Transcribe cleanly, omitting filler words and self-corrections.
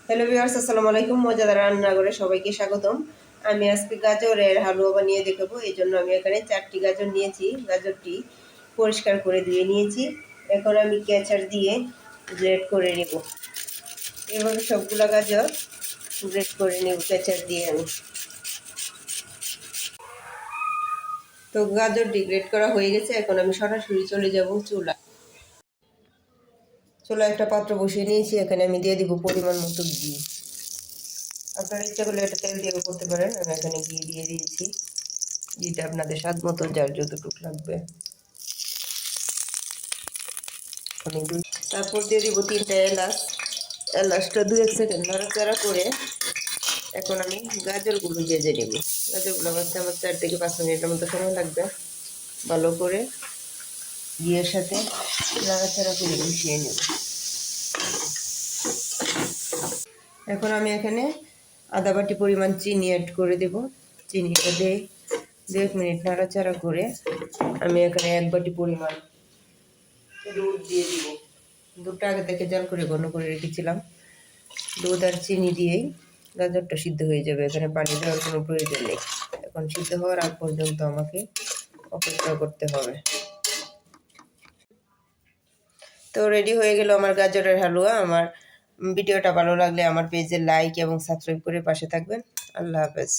Hello viewers, আসসালামু আলাইকুম। মজাদার রান্নাঘরে সবাইকে স্বাগতম। আমি আজকে গাজরের হালুয়া বানিয়ে দেখাবো। এই জন্য আমি এখানে 4টি গাজর নিয়েছি। গাজরটি পরিষ্কার করে ধুয়ে নিয়েছি। এখন আমি কেচার দিয়ে গ্রেট করে নেব। এভাবে সবগুলা গাজর গ্রেট করে নেব কেচার দিয়ে আমি। তো গাজরটি গ্রেট করা হয়ে গেছে। এখন আমি সরাসরি চলে যাব চুলা একটা পাত্র বসিয়ে নিয়েছি। এখানে আমি দিয়ে দিব পরিমাণ মতো ঘি। আপনারা ইচ্ছা করলে এটা তেল দিয়েও করতে পারেন। আমি এখানে ঘি দিয়ে দিয়েছি। ঘিটা আপনাদের স্বাদ মতো যার যতটুকু লাগবে। তারপর দিয়ে দিব 3টা এলাচ। এলাচটা 2-1 সেকেন্ড নাড়াচাড়া করে এখন আমি গাজরগুলো ভেজে নেব। গাজরগুলো ভাজতে আমার 4 থেকে 5 মিনিটের মতো সময় লাগবে। ভালো করে ঘিয়ের সাথে নাড়াচাড়া করে মিশিয়ে নেব। এখন আমি এখানে আধা বাটি পরিমাণ চিনি অ্যাড করে দেব। চিনিটা দিয়ে 2 মিনিট নাড়াচাড়া করে আমি এখানে 1 বাটি পরিমাণ দুধ দিয়ে দিব। দুধটা আগে থেকে জাল করে ঘন করে রেখেছিলাম। দুধ আর চিনি দিয়েই গাজরটা সিদ্ধ হয়ে যাবে। এখানে পানি দেওয়ার কোনো প্রয়োজন নেই। এখন সিদ্ধ হওয়ার আগ পর্যন্ত আমাকে অপেক্ষা করতে হবে। তো রেডি হয়ে গেল আমার গাজরের হালুয়া। আমার ভিডিওটা ভালো লাগলে আমার পেজে লাইক এবং সাবস্ক্রাইব করে পাশে থাকবেন। আল্লাহ হাফেজ।